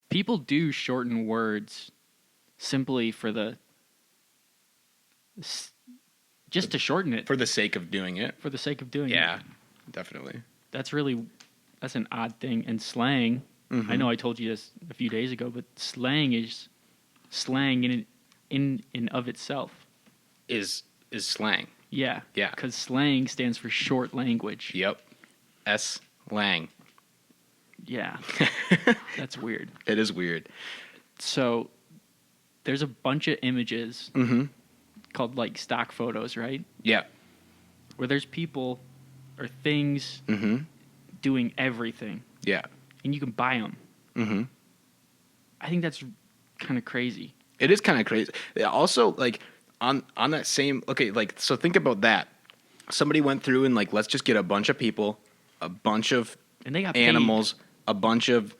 People do shorten words simply for just to shorten it. For the sake of doing it. For the sake of doing it. Yeah, definitely. That's an odd thing. And slang, I know I told you this a few days ago, but slang is slang in and of itself. Is slang. Yeah. Yeah. Because slang stands for short language. Yep. Slang. Yeah. That's weird. It is weird. So there's a bunch of images called like stock photos, right? Yeah. Where there's people or things doing everything. Yeah. And you can buy them. Mm-hmm. I think that's kind of crazy. It is kind of crazy. Also, like, on that same... Okay, like, so think about that. Somebody went through and, like, let's just get a bunch of people, a bunch of and they got animals, paid. a bunch of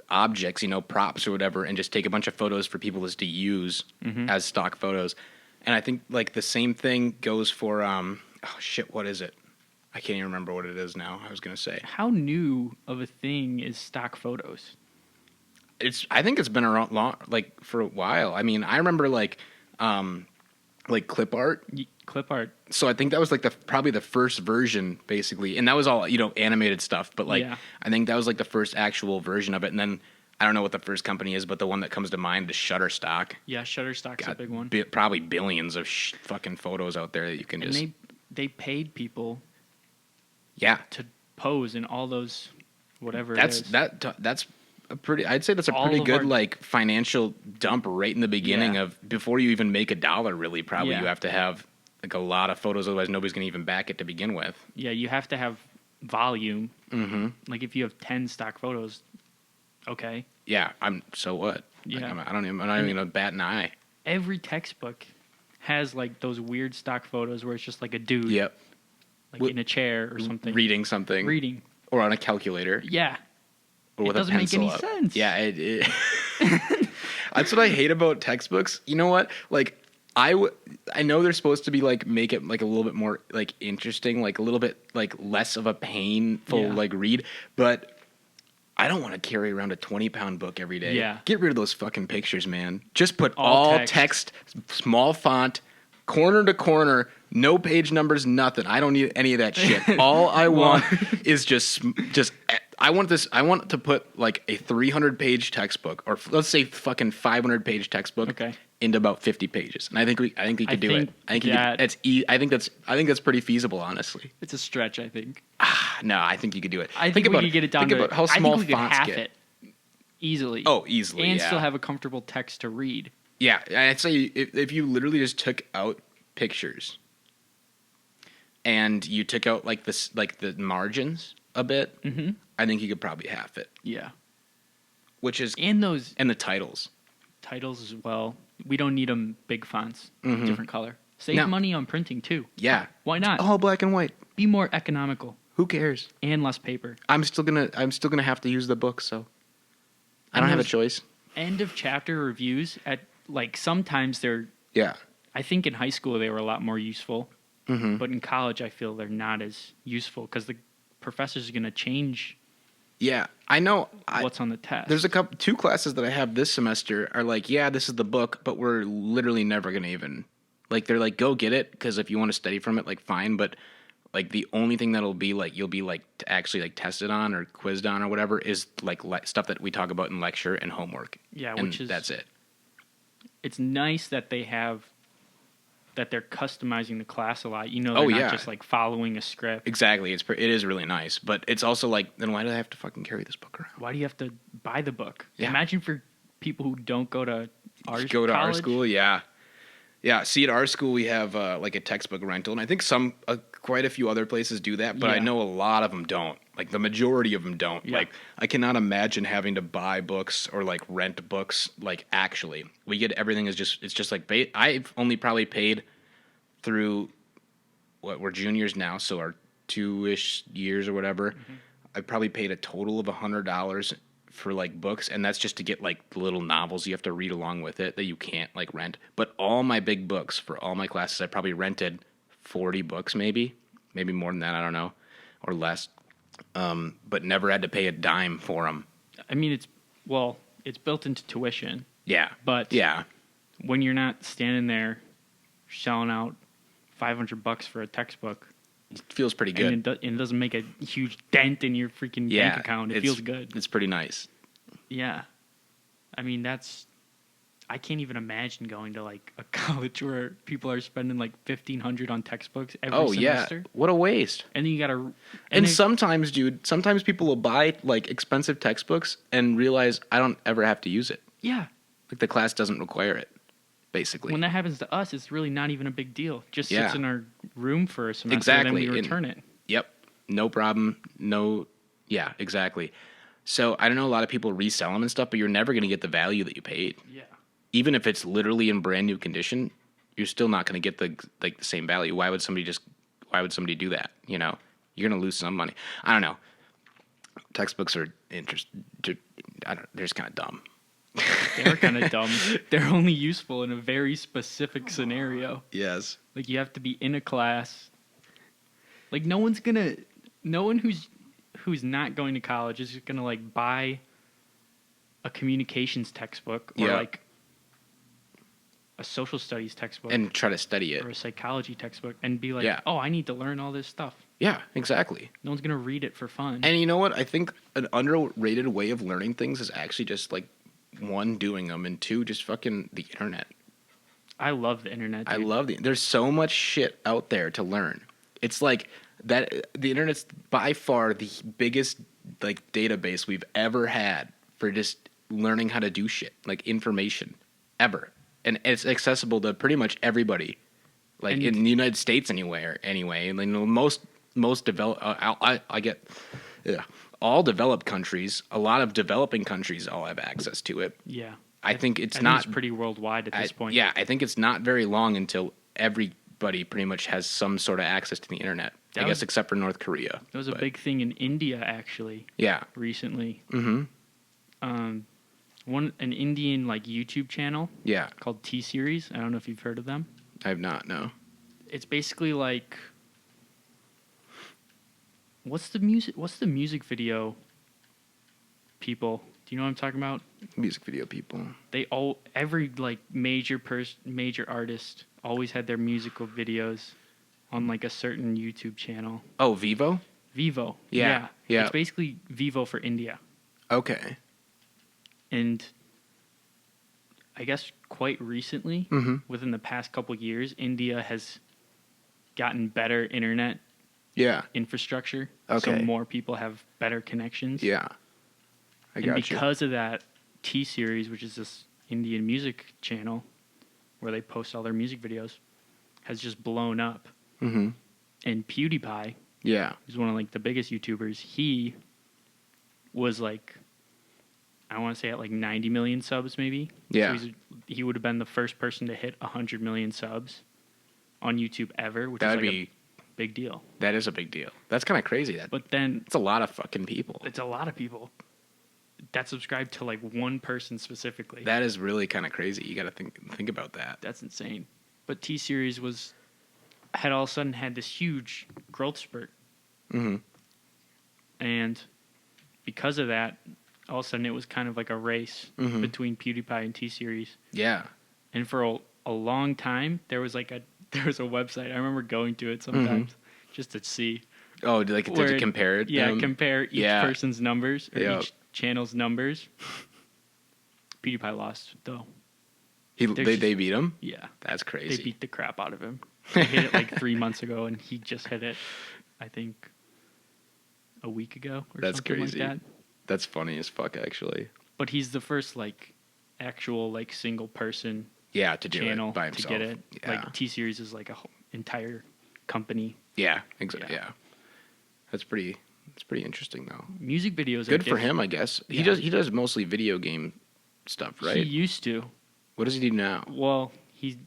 objects, props or whatever, and just take a bunch of photos for people to use as stock photos. And I think, like, the same thing goes for... what is it? I can't even remember what it is now. I was going to say. How new of a thing is stock photos? I think it's been around like for a while. I mean, I remember like clip art. Clip art. So I think that was like probably the first version basically. And that was all, animated stuff, but like I think that was like the first actual version of it. And then I don't know what the first company is, but the one that comes to mind is Shutterstock. Yeah, Shutterstock's a big one. Probably billions of fucking photos out there that you can just... they paid people to pose in all those whatever that's I'd say that's a pretty good like financial dump right in the beginning of before you even make $1 really probably you have to have like a lot of photos, otherwise nobody's going to even back it to begin with. Yeah, you have to have volume. Mm-hmm. Like if you have 10 stock photos, okay. Yeah, so what? Yeah. Like, I'm not even going to bat an eye. Every textbook has like those weird stock photos where it's just like a dude. Yep. Like in a chair or something. Reading something. Reading. Or on a calculator. Yeah. Or with it doesn't make any sense. Yeah, that's what I hate about textbooks. You know what? Like, I know they're supposed to be like make it like a little bit more like interesting, like a little bit like less of a painful like read, but I don't want to carry around a 20-pound book every day. Yeah. Get rid of those fucking pictures, man. Just put all text, small font, corner to corner, no page numbers, nothing. I don't need any of that shit. All I want is just I want to put like a 300-page textbook, or let's say fucking 500-page textbook into about 50 pages. And I think we could do it. I think that's pretty feasible, honestly. It's a stretch, I think. No, I think you could do it. I think we could get it down to how small I think we fonts could half get. it easily. Oh, easily, and still have a comfortable text to read. Yeah, I'd say if you literally just took out pictures and you took out like this, like the margins a bit, I think you could probably half it. Yeah, which is and the titles as well. We don't need them big fonts, different color. Save money on printing too. Yeah, why not? All black and white. Be more economical. Who cares? And less paper. I'm still gonna have to use the book, so I don't have a choice. End of chapter reviews at like sometimes they're I think in high school they were a lot more useful, but in college I feel they're not as useful because the professors are gonna change. Yeah, I know. What's on the test? There's two classes that I have this semester are like, yeah, this is the book, but we're literally never gonna even like. They're like, go get it because if you want to study from it, like fine, but like the only thing that'll be like you'll be like actually like tested on or quizzed on or whatever is like stuff that we talk about in lecture and homework. Yeah, that's it. It's nice that they're customizing the class a lot. They're not just like following a script. Exactly. It is really nice, but it's also like, then why do I have to fucking carry this book around? Why do you have to buy the book? Yeah. Imagine for people who don't go to our school. Yeah. Yeah. See, at our school we have like a textbook rental, and I think quite a few other places do that, but I know a lot of them don't. Like the majority of them don't. Yeah. Like I cannot imagine having to buy books or like rent books. Like actually, we get everything it's just like I've only probably paid through we're juniors now, so our 2-ish years or whatever. I probably paid a total of $100 for like books, and that's just to get like little novels you have to read along with it that you can't like rent. But all my big books for all my classes, I probably rented 40 books, maybe more than that. I don't know, or less. But never had to pay a dime for them. I mean, it's built into tuition. Yeah. But when you're not standing there shelling out $500 for a textbook, it feels pretty good. And it doesn't make a huge dent in your freaking bank account. It feels good. It's pretty nice. Yeah. I mean, I can't even imagine going to like a college where people are spending like $1,500 on textbooks every semester. Yeah. What a waste. And then you gotta. And sometimes, dude, people will buy like expensive textbooks and realize I don't ever have to use it. Yeah. Like the class doesn't require it, basically. When that happens to us, it's really not even a big deal. Just sits in our room for a semester, exactly. And then we return it. Yep. No problem. Yeah, exactly. So I don't know, a lot of people resell them and stuff, but you're never going to get the value that you paid. Yeah. Even if it's literally in brand new condition, you're still not going to get the same value. Why would somebody do that? You know, you're going to lose some money. I don't know. Textbooks are they're just kind of dumb. They're kind of dumb. They're only useful in a very specific scenario. Yes. Like you have to be in a class. Like no one who's not going to college is gonna like buy a communications textbook or like a social studies textbook and try to study it, or a psychology textbook and be like, oh, I need to learn all this stuff. Yeah, exactly. No one's gonna read it for fun. And you know what? I think an underrated way of learning things is actually just like, one, doing them, and two, just fucking the internet. I love the internet, dude. I love there's so much shit out there to learn. It's like that the internet's by far the biggest like database we've ever had for just learning how to do shit, like information ever. And it's accessible to pretty much everybody. Like in the United States anyway. And you know, most developed all developed countries, a lot of developing countries all have access to it. Yeah. I think it's pretty worldwide at this point. Yeah, I think it's not very long until everybody pretty much has some sort of access to the internet. I guess except for North Korea. That was a big thing in India, actually. Yeah. Recently. Mm-hmm. An Indian like YouTube channel. Yeah. Called TSeries. I don't know if you've heard of them. I have not. No. It's basically like. What's the music video people? Do you know what I'm talking about? Music video people. Every like major artist always had their musical videos on like a certain YouTube channel. Oh, Vivo? Vivo. Yeah. It's basically Vivo for India. Okay. And I guess quite recently, within the past couple years, India has gotten better internet infrastructure. Okay. So more people have better connections. Yeah. And because of that, TSeries, which is this Indian music channel where they post all their music videos, has just blown up. Mm-hmm. And PewDiePie, who's one of like the biggest YouTubers, he was like, I want to say at like 90 million subs maybe. Yeah. So he would have been the first person to hit 100 million subs on YouTube ever, which That'd is like be a big deal. That is a big deal. That's kind of crazy. But then it's a lot of fucking people. It's a lot of people that subscribe to like one person specifically. That is really kind of crazy. You got to think about that. That's insane. But TSeries had all of a sudden had this huge growth spurt. Mm-hmm. And because of that, all of a sudden it was kind of like a race between PewDiePie and TSeries. Yeah. And for a long time, there was a website. I remember going to it sometimes just to see. Oh, to compare it? Yeah, compare each person's numbers or each channel's numbers. PewDiePie lost, though. They beat him? Yeah. That's crazy. They beat the crap out of him. They hit it like 3 months ago, and he just hit it, I think, a week ago or something crazy. like that. That's funny as fuck, actually. But he's the first, like, actual, like, single person to do channel it by himself. to get it. Yeah. Like, T-Series is like a whole entire company. Yeah, exactly. Yeah. That's pretty interesting, though. Music videos are good for him, I guess. Yeah. He does mostly video game stuff, right? He used to. What does he do now? Well, he's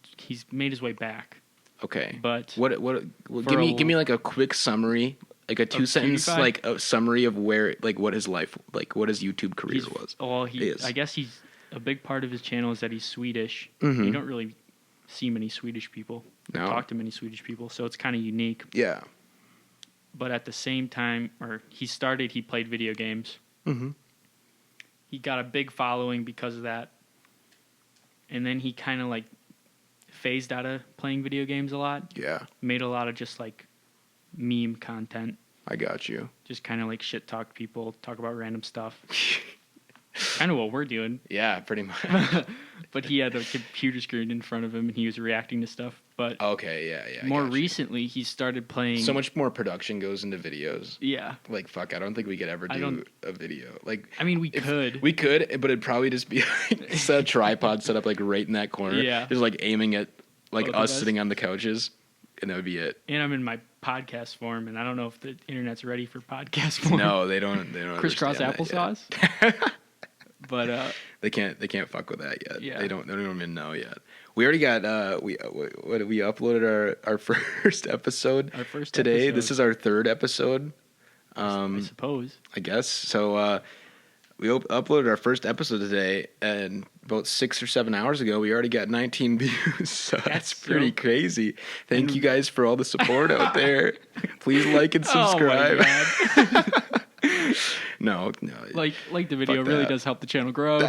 made his way back. Okay. But what give me like a quick summary, like a 2-sentence like a summary of where, like, what his life, like what his YouTube career was. Well, I guess he's a big part of his channel is that he's Swedish. You don't really see many Swedish people. Talk to many Swedish people, so it's kind of unique. Yeah. But at the same time, he played video games. he got a big following because of that. And then he kind of like phased out of playing video games a lot. Yeah. Made a lot of just like meme content. I got you. Just kind of like shit talk people, talk about random stuff. Kind of what we're doing. Yeah, pretty much. But he had a computer screen in front of him and he was reacting to stuff. But okay, yeah. More recently, he started playing. So much more production goes into videos. Yeah. Like, fuck, I don't think we could ever do a video. Like, I mean, we could. We could, but it'd probably just be like a tripod set up like right in that corner. Yeah. Just like aiming at like Both us sitting on the couches, and that would be it. And I'm in my podcast form, and I don't know if the internet's ready for podcast form. No, they don't. Crisscross applesauce. But they can't fuck with that yet. Yeah. They don't even know yet. We already got we uploaded our first episode. Our first today. episode. This is our third episode. I suppose. I guess so. We uploaded our first episode today, and about 6 or 7 hours ago, we already got 19 views. So that's pretty crazy. Thank you guys for all the support out there. Please like and subscribe. Oh my God. No. Like the video really does help the channel grow.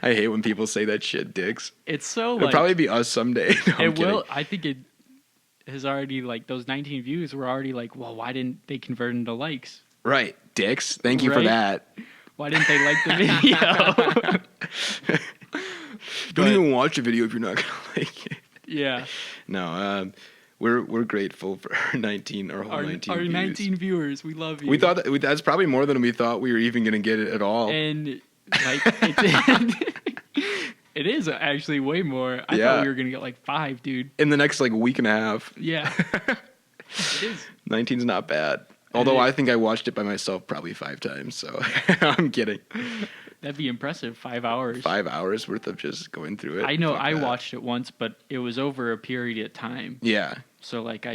I hate when people say that shit, dicks. It's so It'll probably be us someday. No, I'm kidding. will. I think it has already like those 19 views were already like, well, why didn't they convert into likes? Right, dicks. Thank you for that. Why didn't they like the video? Don't even watch a video if you're not gonna like it. Yeah. No. We're grateful for our 19 views. 19 viewers. We love you. We thought that's probably more than we thought we were even gonna get it at all. And like it is actually way more. I thought we were gonna get like 5, dude. In the next like week and a half. Yeah. It is. 19's not bad. Although I think I watched it by myself probably 5 times, so I'm kidding. That'd be impressive. 5 hours. 5 hours worth of just going through it. I know. I watched it once, but it was over a period of time. Yeah. So like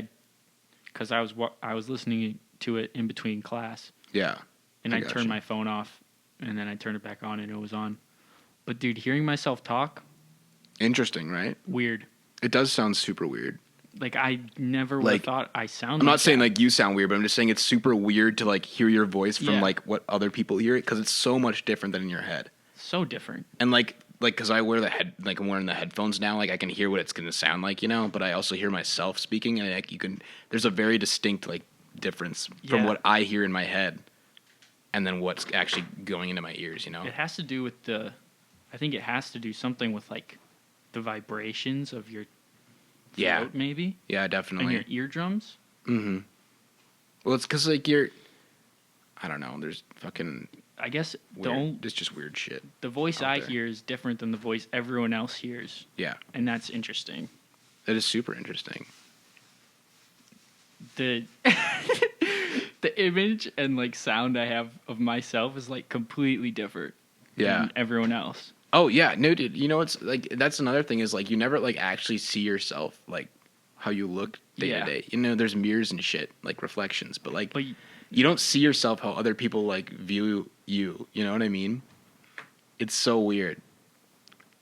because I was listening to it in between class. Yeah. And I turned my phone off, and then I turned it back on, and it was on. But dude, hearing myself talk. Interesting, right? Weird. It does sound super weird. Like I never would have thought I sound. I'm not saying like you sound weird, but I'm just saying it's super weird to like hear your voice from like what other people hear it, because it's so much different than in your head. So different. And like because I wear I'm wearing the headphones now, like I can hear what it's gonna sound like, but I also hear myself speaking, and like there's a very distinct like difference from what I hear in my head, and then what's actually going into my ears. It has to do with I think it has to do something with like the vibrations of your throat, maybe. Yeah, definitely. And your eardrums. Mm-hmm. Well, it's because like I don't know. There's fucking. I guess it's just weird shit. The voice I hear is different than the voice everyone else hears. Yeah. And that's interesting. That is super interesting. The image and like sound I have of myself is like completely different than everyone else. Oh yeah, no dude, it's like that's another thing is like you never like actually see yourself like how you look day to day. There's mirrors and shit, like reflections, but you don't see yourself how other people like view you, you know what I mean? It's so weird.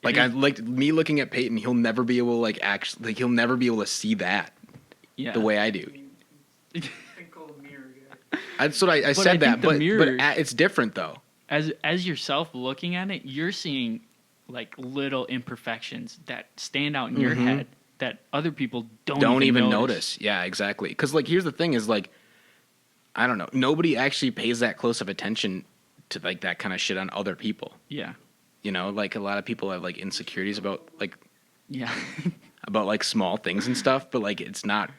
Like I like me looking at Peyton, he'll never be able to like actually he'll never be able to see that the way I do. That's what I said that, but it's different though. As yourself looking at it, you're seeing like little imperfections that stand out in your head that other people don't even notice. Yeah, exactly. Because like here's the thing is like I don't know, nobody actually pays that close of attention to like that kind of shit on other people. Yeah. Like a lot of people have like insecurities about like about like small things and stuff, but like it's not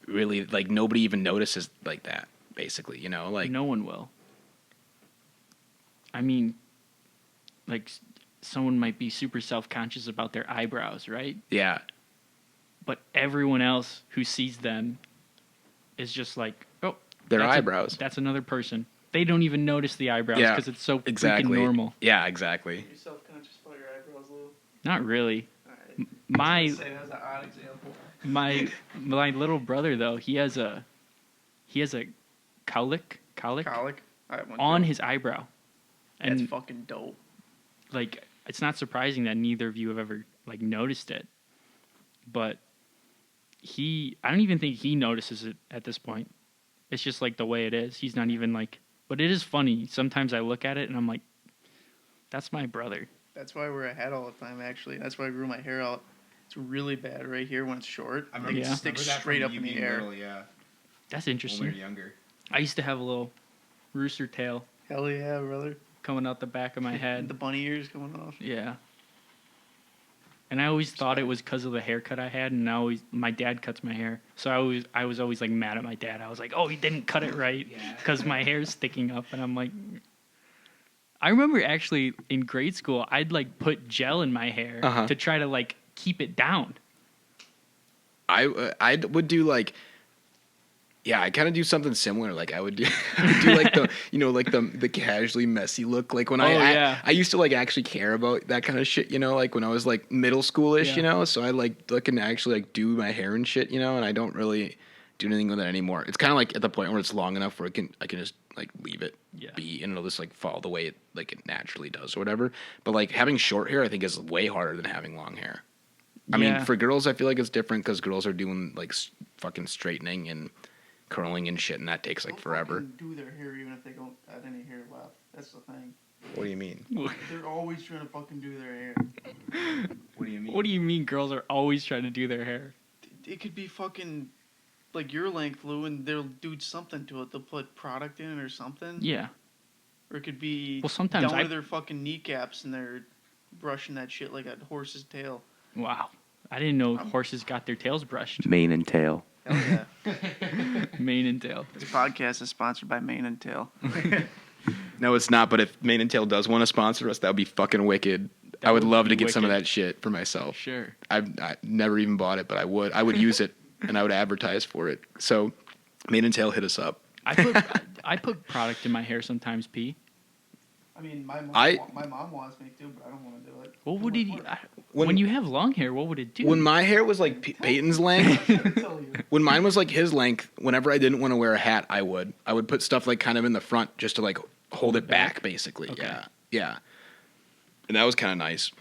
really like nobody even notices like that basically, like no one will. I mean, like, someone might be super self-conscious about their eyebrows, right? Yeah. But everyone else who sees them is just like, oh, their eyebrows. That's another person. They don't even notice the eyebrows because it's so freaking normal. Yeah, exactly. Are you self-conscious about your eyebrows, Lou? Not really. Right. Say that was an odd example. My little brother though, he has a cowlick on his eyebrow. And that's fucking dope. Like, it's not surprising that neither of you have ever like noticed it. But I don't even think he notices it at this point. It's just like the way it is. He's not even like But it is funny. Sometimes I look at it and I'm like, that's my brother. That's why I wear a hat all the time, actually. That's why I grew my hair out. It's really bad right here when it's short. It sticks straight up in the air. That's interesting. When we were younger. I used to have a little rooster tail. Hell yeah, brother. Coming out the back of my head. The bunny ears coming off. Yeah. And I always thought it was because of the haircut I had, and my dad cuts my hair, so I was always like mad at my dad. I was like, oh, he didn't cut it right because my hair's sticking up, and I'm like, I remember actually in grade school, I'd like put gel in my hair to try to like keep it down. I would do like. Yeah, I kind of do something similar. Like I would do like the like the casually messy look. Like when I used to like actually care about that kind of shit. Like when I was like middle schoolish. So I like looking to actually like do my hair and shit. And I don't really do anything with it anymore. It's kind of like at the point where it's long enough where I can just like leave it be and it'll just like fall the way it naturally does or whatever. But like having short hair, I think is way harder than having long hair. I mean, for girls, I feel like it's different because girls are doing like fucking straightening and curling and shit, and that takes like forever. Do their hair even if they don't have any hair left. That's the thing. What do you mean? They're always trying to fucking do their hair. What do you mean? What do you mean girls are always trying to do their hair? It could be fucking like your length, Lou, and they'll do something to it. They'll put product in it or something. Yeah. Or it could be sometimes down to their fucking kneecaps and they're brushing that shit like a horse's tail. Wow. I didn't know horses got their tails brushed. Mane and tail. Hell yeah. Mane and tail. This podcast is sponsored by Mane and Tail. No, it's not. But if Mane and Tail does want to sponsor us, that would be fucking wicked. I would love to get some of that shit for myself. Sure. I never even bought it, but I would use it and I would advertise for it. So, Mane and Tail, hit us up. I put product in my hair sometimes, P. I mean, my mom wants me to, but I don't want to do it. What would it? When you have long hair, what would it do? When my hair was like Peyton's length, when mine was like his length, whenever I didn't want to wear a hat, I would put stuff like kind of in the front just to like hold it back, basically. Okay. Yeah. And that was kind of nice.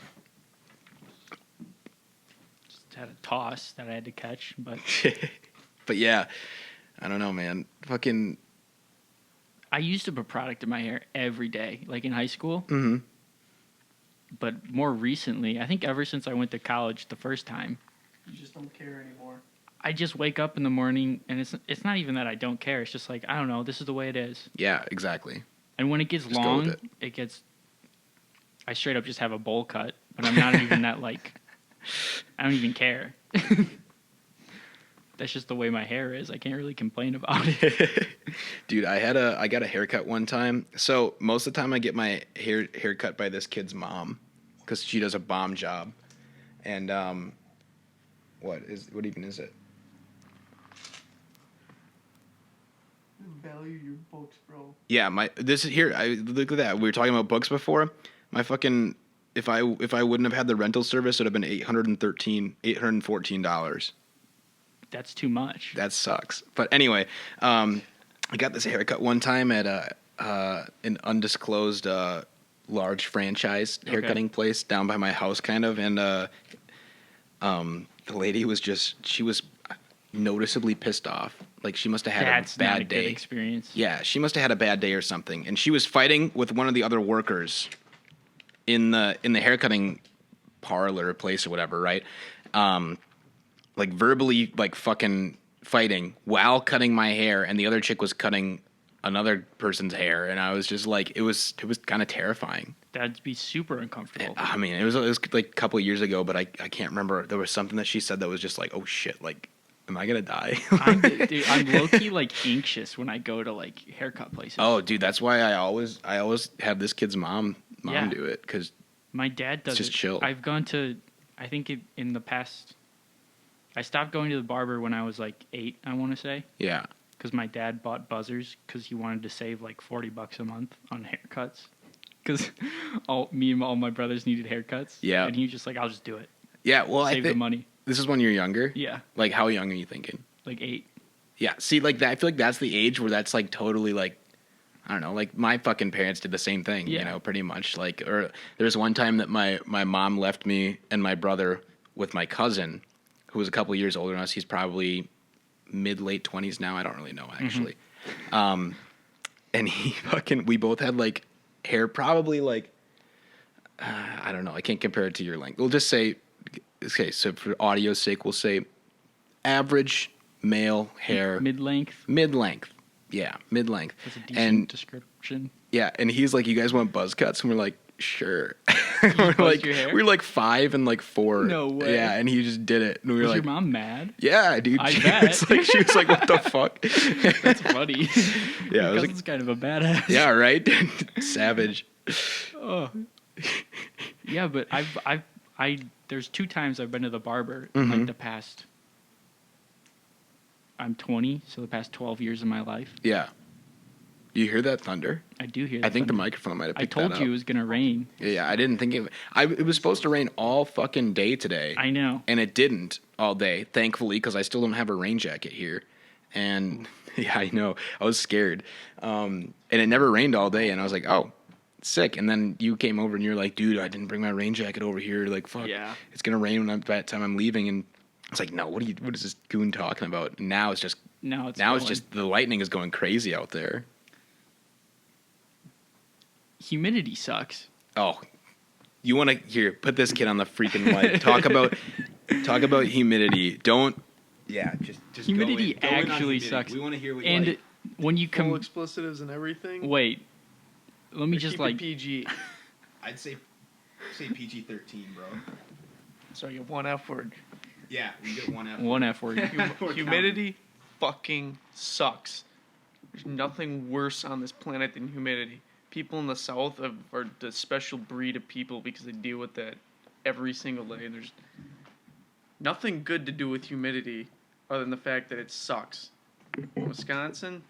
Just had a toss that I had to catch, but. But yeah, I don't know, man. Fucking. I used to put product in my hair every day, like in high school. Mm-hmm. But more recently, I think ever since I went to college the first time, you just don't care anymore. I just wake up in the morning, and it's not even that I don't care. It's just like, I don't know, this is the way it is. Yeah, exactly. And when it gets long, I straight up just have a bowl cut, but I'm not even that like, I don't even care. That's just the way my hair is. I can't really complain about it. Dude, I got a haircut one time. So most of the time I get my hair cut by this kid's mom because she does a bomb job. And what even is it? Value your books, bro. Yeah, this is here. I look at that. We were talking about books before. My fucking if I wouldn't have had the rental service, it would have been $814. That's too much. That sucks. But anyway, I got this haircut one time at an undisclosed large franchise haircutting place down by my house, kind of. And the lady she was noticeably pissed off. Like she must have had a bad not a day. Good experience. Yeah, she must have had a bad day or something. And she was fighting with one of the other workers in the haircutting parlor place or whatever, right? Like verbally like fucking fighting while cutting my hair, and the other chick was cutting another person's hair, and I was just like, it was kind of terrifying. That'd be super uncomfortable. I mean, it was like a couple of years ago, but I can't remember. There was something that she said that was just like, oh shit, like, am I gonna die? I'm low key like anxious when I go to like haircut places. Oh, dude, that's why I always have this kid's mom do it, because my dad does it's just chill. I've gone to, I think in the past. I stopped going to the barber when I was like 8, I want to say. Yeah. Because my dad bought buzzers because he wanted to save like $40 a month on haircuts. Because me and all my brothers needed haircuts. Yeah. And he was just like, I'll just do it. Yeah, well, Save the money. This is when you're younger? Yeah. Like, how young are you thinking? Like 8. Yeah, see, like, that, I feel like that's the age where that's, like, totally, like, I don't know, like, my fucking parents did the same thing, you know, pretty much. Like, or there's one time that my mom left me and my brother with my cousin, who was a couple years older than us. He's probably mid-late 20s now. I don't really know, actually. Mm-hmm. and we both had like hair probably like, I don't know. I can't compare it to your length. We'll just say, okay, so for audio's sake, we'll say average male hair. Mid-length? Mid-length. Yeah, mid-length. That's a decent description. Yeah, and he's like, you guys want buzz cuts? And we're like, sure. we're like 5 and like 4. No way. Yeah, and he just did it. And we were Was like, your mom mad? yeah, dude. I she bet. she was like, what the fuck? That's funny. Yeah, it was like, kind of a badass. Yeah, right? Savage. Oh. Yeah, but there's 2 times I've been to the barber Mm-hmm. in like the past. I'm 20, so the past 12 years of my life. Yeah. You hear that thunder? I do hear. I think thunder. the microphone might have picked that up. I told you it was gonna rain. Yeah, I didn't think it was supposed to rain all fucking day today. I know. And it didn't all day, thankfully, because I still don't have a rain jacket here. And yeah, I know. I was scared. And it never rained all day, and I was like, oh, sick. And then you came over and you're like, dude, I didn't bring my rain jacket over here. Like, fuck. Yeah. It's gonna rain by the time I'm leaving. And it's like, no, what is this goon talking about? And now it's just the lightning is going crazy out there. Humidity sucks. Oh, you want to put this kid on the freaking mic. Talk about humidity. Don't. Yeah, just humidity actually sucks. We want to hear what and you like. When you full expletives and everything. Wait, let me just like PG. I'd say PG-13, bro. So you have one F word. Yeah, we get one F. One F word. Humidity fucking sucks. There's nothing worse on this planet than humidity. People in the South are the special breed of people because they deal with that every single day. There's nothing good to do with humidity other than the fact that it sucks. In Wisconsin,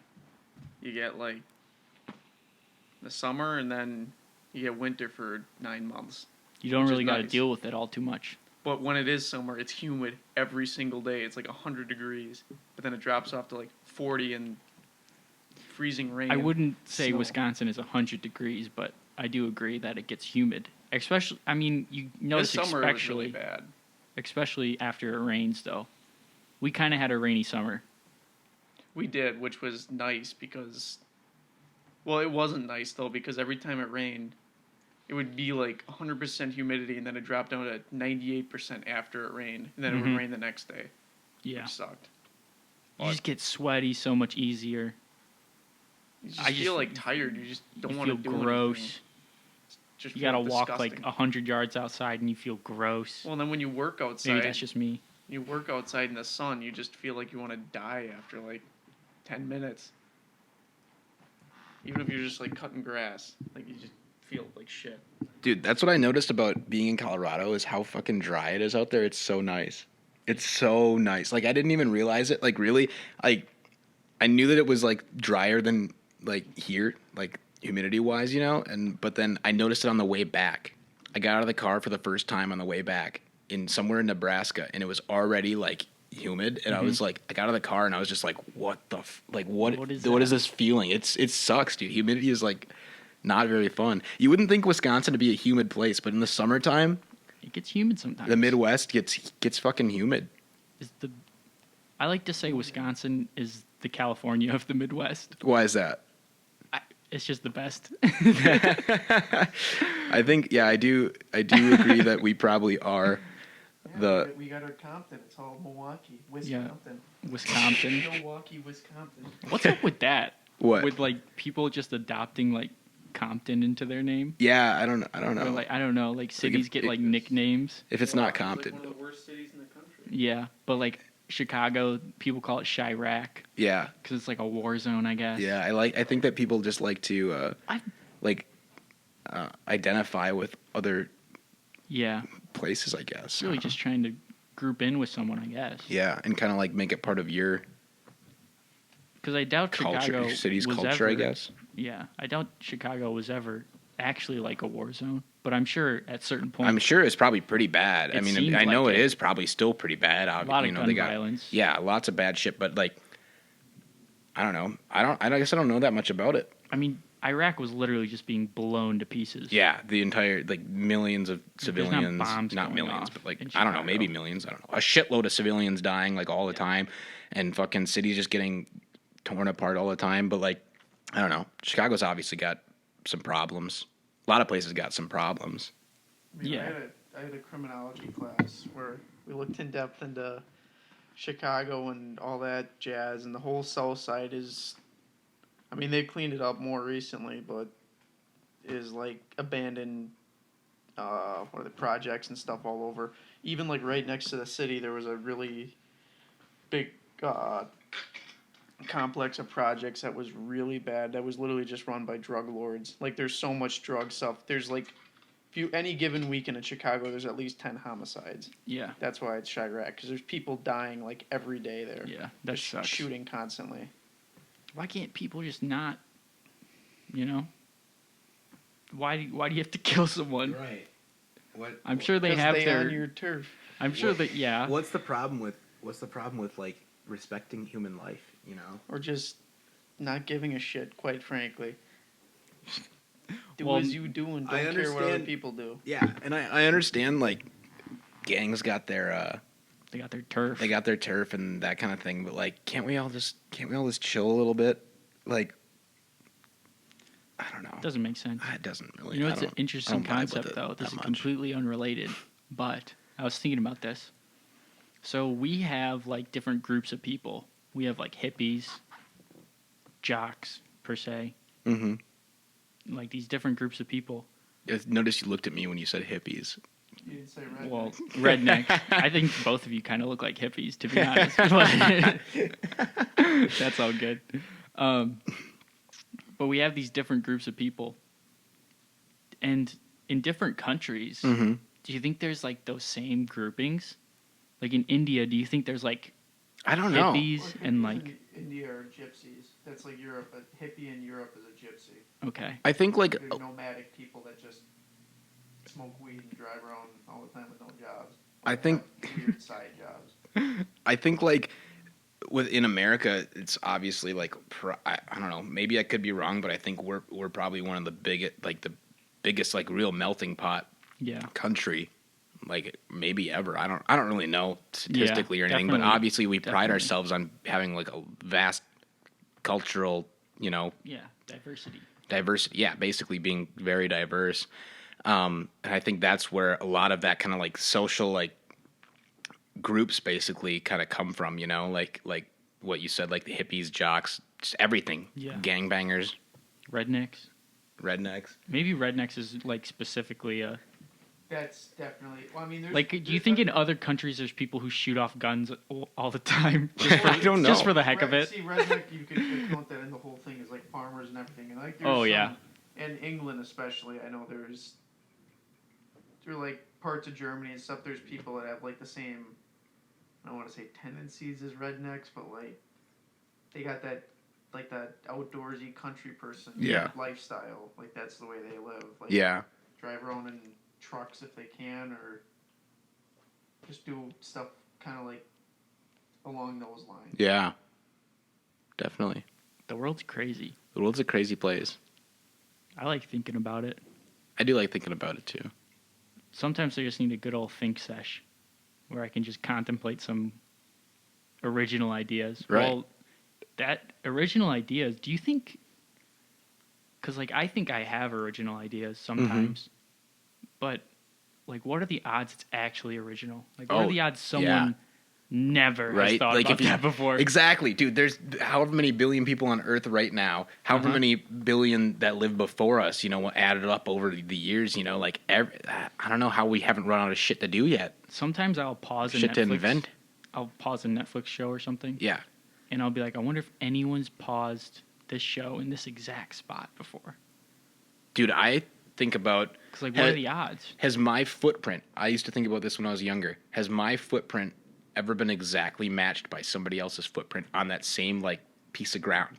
you get like the summer and then you get winter for 9 months. You don't really got to deal with it all too much. But when it is summer, it's humid every single day. It's like 100 degrees, but then it drops off to like 40 and freezing rain. I wouldn't say Wisconsin is 100 degrees, but I do agree that it gets humid. Especially, I mean, you notice this summer especially, it was really bad. Especially after it rains, though. We kind of had a rainy summer. We did, which was nice because, well, it wasn't nice though because every time it rained, it would be like 100% humidity and then it dropped down to 98% after it rained, and then it would rain the next day. Yeah, which sucked. You just get sweaty so much easier. You just feel like tired. You just don't want to do gross. anything. Just you gotta disgusting. walk like 100 yards outside and you feel gross. Well, then when you work outside, maybe that's just me. You work outside in the sun, you just feel like you want to die after like 10 minutes. Even if you're just like cutting grass, like you just feel like shit. Dude, that's what I noticed about being in Colorado is how fucking dry it is out there. It's so nice. It's so nice. Like I didn't even realize it. Like really, like I knew that it was like drier than like here, like humidity wise, you know. But then I noticed it on the way back. I got out of the car for the first time on the way back in somewhere in Nebraska, and it was already like humid. And I was like, I got out of the car and I was just like, what the what is this feeling? It sucks, dude. Humidity is like not very fun. You wouldn't think Wisconsin to be a humid place, but in the summertime, it gets humid sometimes. The Midwest gets fucking humid. I like to say Wisconsin is the California of the Midwest. Why is that? It's just the best. I think, yeah, I do agree that we probably are we got our Compton. It's all Milwaukee, Wisconsin. Wisconsin. Milwaukee, Wisconsin. What's up with that? What? With like people just adopting like Compton into their name? Yeah, I don't know. Or, like I don't know, like cities get like nicknames. If it's not Compton. Like one of the worst cities in the country. Yeah, but like Chicago, people call it Chirac. Yeah, because it's like a war zone, I guess. Yeah, I think that people just like to identify with other places, I guess. Really just trying to group in with someone, I guess. Yeah, and kind of like make it part of your because I doubt Chicago city's was culture, ever, I guess. Yeah, I doubt Chicago was ever actually like a war zone, but I'm sure at certain points. I'm sure it's probably pretty bad. I mean, I know it is probably still pretty bad. A lot of gun violence. Yeah, lots of bad shit. But like, I don't know. I guess I don't know that much about it. I mean, Iraq was literally just being blown to pieces. Yeah, the entire like millions of civilians, not millions, but like I don't know, maybe millions. I don't know. A shitload of civilians dying like all the time, and fucking cities just getting torn apart all the time. But like, I don't know. Chicago's obviously got some problems. A lot of places got some problems. I mean, I had a criminology class where we looked in depth into Chicago and all that jazz, and the whole South Side is. I mean, they've cleaned it up more recently, but is like abandoned. What are the projects and stuff all over? Even like right next to the city, there was a really big complex of projects that was really bad. That was literally just run by drug lords. Like, there's so much drug stuff. There's like, if you any given weekend in Chicago, there's at least 10 homicides. Yeah. That's why it's Chirac, because there's people dying like every day there. Yeah, that sucks. Shooting constantly. Why can't people just not, you know? Why do you have to kill someone? Right. I'm sure they have their on your turf. I'm sure that yeah. What's the problem with like respecting human life, you know? Or just not giving a shit, quite frankly. Do Well, as you do and don't care what other people do. Yeah, and I understand, like, gangs got their they got their turf. They got their turf and that kind of thing, but like can't we all just chill a little bit? Like, I don't know. It doesn't make sense. It doesn't really. You know, it's an interesting concept, though. This is completely unrelated, but I was thinking about this. So we have, like, different groups of people. We have, like, hippies, jocks, per se. Mm-hmm. Like, these different groups of people. Notice you looked at me when you said hippies. You didn't say redneck. Well, redneck. I think both of you kind of look like hippies, to be honest. But that's all good. But we have these different groups of people. And in different countries, do you think there's, like, those same groupings? Like, in India, do you think there's, like, I don't know. Hippies and, like... India are gypsies. That's like Europe. A hippie in Europe is a gypsy. Okay. I think, like... They're nomadic people that just smoke weed and drive around all the time with no jobs. I think... Weird side jobs. I think, like... in America, it's obviously like I don't know. Maybe I could be wrong, but I think we're probably one of the biggest like real melting pot country, like maybe ever. I don't really know statistically or anything, but obviously we pride ourselves on having like a vast cultural, diversity. Yeah, basically being very diverse. And I think that's where a lot of that kind of like social like groups basically kind of come from, like what you said, like the hippies, jocks, just everything. Yeah. Gangbangers. Rednecks. Maybe rednecks is like specifically a... That's definitely... Well, I mean, like, do you think in other countries there's people who shoot off guns all the time? I don't know. Just for the heck of it? See, redneck, you could count that in the whole thing as like farmers and everything. And like, in England especially, I know through like parts of Germany and stuff, there's people that have like the same... I don't want to say tendencies as rednecks, but like they got that like that outdoorsy country person lifestyle. Like that's the way they live. Like drive around in trucks if they can, or just do stuff kind of like along those lines. Yeah, definitely. The world's crazy. The world's a crazy place. I like thinking about it. I do like thinking about it too. Sometimes I just need a good old think sesh, where I can just contemplate some original ideas. Right. Well, that original ideas, do you think... Because, like, I think I have original ideas sometimes. But, like, what are the odds it's actually original? Like, what are the odds someone never has thought about that before? Exactly. Dude, there's however many billion people on Earth right now, however many billion that lived before us, added up over the years, like, I don't know how we haven't run out of shit to do yet. Sometimes I'll pause a shit to invent. I'll pause a Netflix show or something. Yeah. And I'll be like, I wonder if anyone's paused this show in this exact spot before. Dude, I think about... Because, like, what are the odds? Has my footprint... I used to think about this when I was younger. Has my footprint ever been exactly matched by somebody else's footprint on that same, like, piece of ground,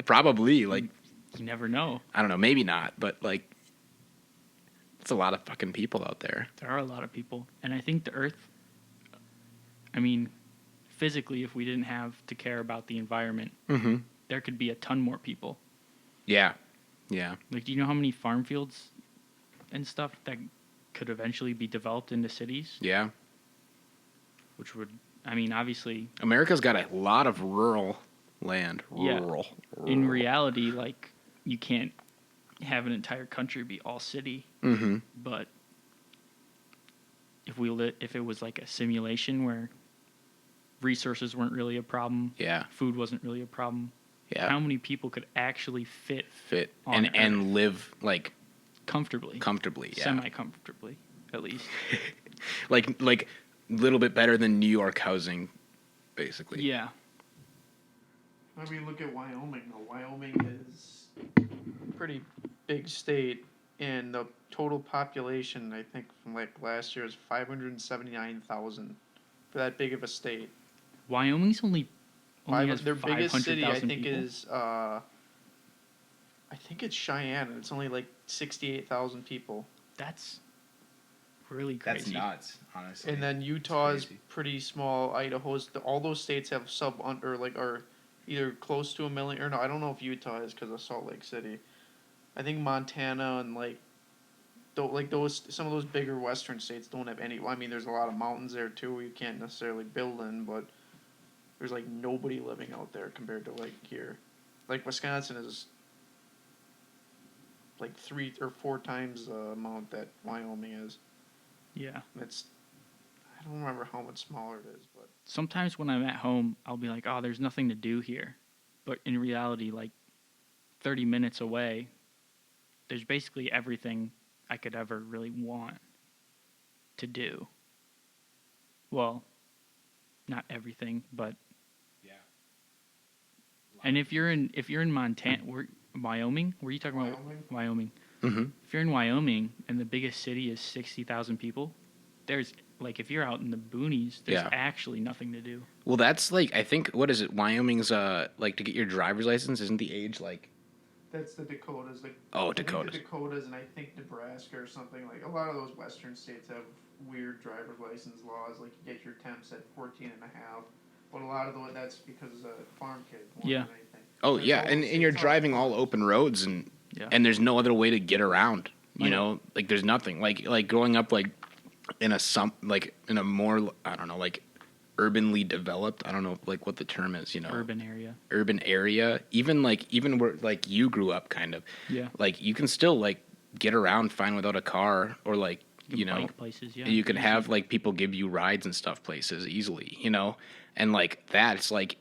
Probably, like... You never know. I don't know, maybe not, but, like... It's a lot of fucking people out there. There are a lot of people. And I think the Earth... I mean, physically, if we didn't have to care about the environment, there could be a ton more people. Yeah. Yeah. Like, do you know how many farm fields and stuff that could eventually be developed into cities? Yeah. Which would, I mean, obviously... America's got a lot of rural land. Rural. In reality, like, you can't have an entire country be all city. Mm-hmm. But if it was like a simulation where resources weren't really a problem, food wasn't really a problem, how many people could actually fit and live like comfortably, semi-comfortably, at least, like a little bit better than New York housing, basically. Yeah. I mean, look at Wyoming. Though. Wyoming is a pretty big state, and the total population, I think, from like last year is 579,000 for that big of a state. Wyoming's only has their biggest city, I think, people. is I think it's Cheyenne, and it's only like 68,000 people. That's really crazy. That's nuts, honestly. And then Utah is pretty small. Idaho's all those states have are either close to 1 million or no. I don't know if Utah is because of Salt Lake City. I think Montana and some of those bigger western states don't have any. Well, I mean, there's a lot of mountains there too. You can't necessarily build in, but there's like nobody living out there compared to like here. Like Wisconsin is like 3 or 4 times the amount that Wyoming is. Yeah. I don't remember how much smaller it is, but sometimes when I'm at home, I'll be like, "Oh, there's nothing to do here," but in reality, like 30 minutes away, there's basically everything I could ever really want to do. Well, not everything, but yeah. And if you're in Montana, Wyoming, were you talking about Wyoming? Mm-hmm. If you're in Wyoming and the biggest city is 60,000 people, there's like if you're out in the boonies, there's actually nothing to do. Well, that's like I think what is it? Wyoming's like to get your driver's license isn't the age like. That's the Dakotas. Dakotas. The Dakotas and I think Nebraska or something. Like a lot of those western states have weird driver's license laws. Like you get your temps at 14 and a half. But a lot of that's because farm kid more than anything. Oh, yeah, and you're driving all open roads and there's no other way to get around. You know, like there's nothing. Like growing up like in a more I don't know, like urbanly developed, I don't know like what the term is, you know. Urban area. Even where like you grew up kind of. Yeah. Like you can still like get around fine without a car or like you know bike places, you can have like people give you rides and stuff places easily, you know. And like that, it's like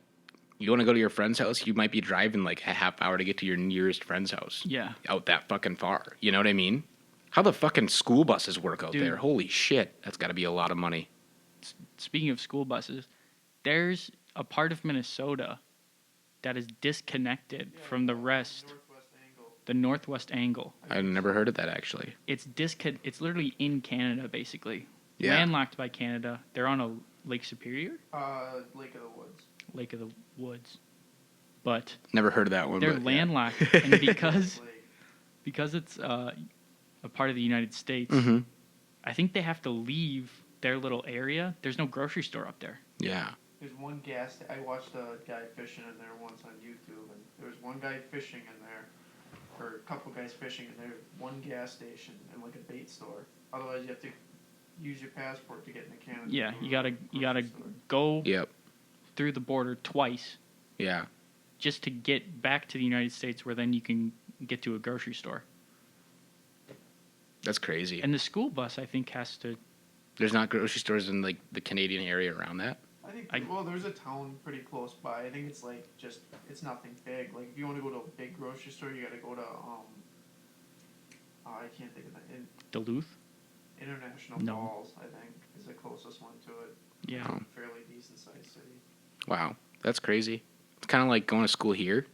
you want to go to your friend's house, you might be driving like a half hour to get to your nearest friend's house. Yeah. Out that fucking far. You know what I mean? How the fucking school buses work out there? Holy shit. That's got to be a lot of money. Speaking of school buses, there's a part of Minnesota that is disconnected from the rest. The northwest angle. I've never heard of that actually. It's literally in Canada basically. Yeah. Landlocked by Canada. They're on a Lake Superior? Lake of the Woods. Lake of the Woods. But never heard of that one. They're landlocked, and because it's a part of the United States, I think they have to leave their little area. There's no grocery store up there. Yeah. There's one I watched a guy fishing in there once on YouTube, and there was one guy fishing in there, or a couple guys fishing in there. One gas station and like a bait store. Otherwise, you have to use your passport to get into Canada. Yeah, you gotta go through the border twice. Yeah. Just to get back to the United States, where then you can get to a grocery store. That's crazy. And the school bus, I think, has to. There's not grocery stores in like the Canadian area around that. I think there's a town pretty close by. I think it's like it's nothing big. Like if you want to go to a big grocery store, you got to go to I can't think of that. Duluth. International Falls, I think, is the closest one to it. Yeah. It's a fairly decent sized city. Wow, that's crazy. It's kind of like going to school here.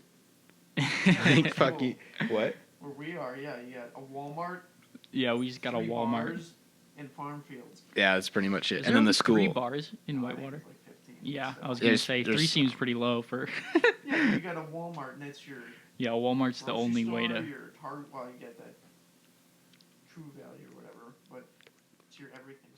Like fucking what? Where we are, you got a Walmart. Yeah, we just got a Walmart. Bars and farm fields. Yeah, that's pretty much it. Is and then the school. 3 bars in Whitewater. Like 15. Yeah, I was gonna say 3 seems pretty low for. Yeah, you got a Walmart, and that's your. Yeah, Walmart's the only way to. Your you get that True Value or whatever, but it's your everything.